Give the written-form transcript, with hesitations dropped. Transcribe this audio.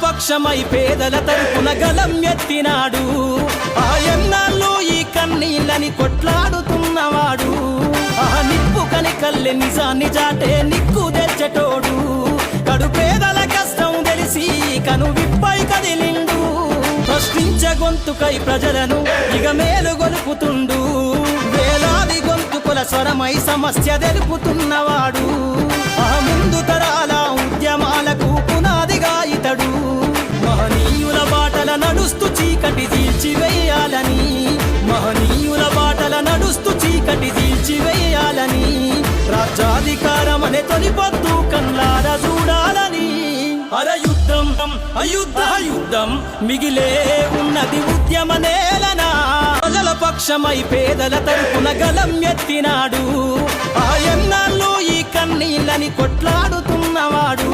పక్షమై పేదల తరపున గలం ఎత్తినాడు. ఆ ఎన్నాళ్ళు ఈ కన్నీళ్ళని కొట్లాడుతున్నవాడు. ఆ నిప్పు కనికల్లె నిజాన్ని జాటే నిక్కు తెచ్చటోడు. కడు పేదల కష్టం తెలిసి కను విప్పై కదిలిండు. ప్రశ్నించ గొంతుకై ప్రజలను ఇక మేలు గొలుపుతుండు. వేలాది గొంతుకుల స్వరమై సమస్య తెలుపుతున్నవాడు. ఆ ముందు తరాల ఉద్యమాలకు పునాదిగా ఇతడు. మహనీయుల బాటల నడుస్తూ చీకటి తీల్చివేయాలని, మహనీయుల బాటల నడుస్తూ చీకటి తీల్చివేయాలని, రాజ్యాధికారం అనే తొలిపొద్దు కళ్ళార చూడాలని. అరయుద్ధం అయుద్ధం మిగిలే ఉన్నది ఉద్యమ నేలనా. ప్రజల పక్షమై పేదల తరపున గలం ఎత్తినాడు. ఆ ఎన్నాళ్ళు ఈ కన్నీళ్ళని కొట్లాడుతున్నవాడు.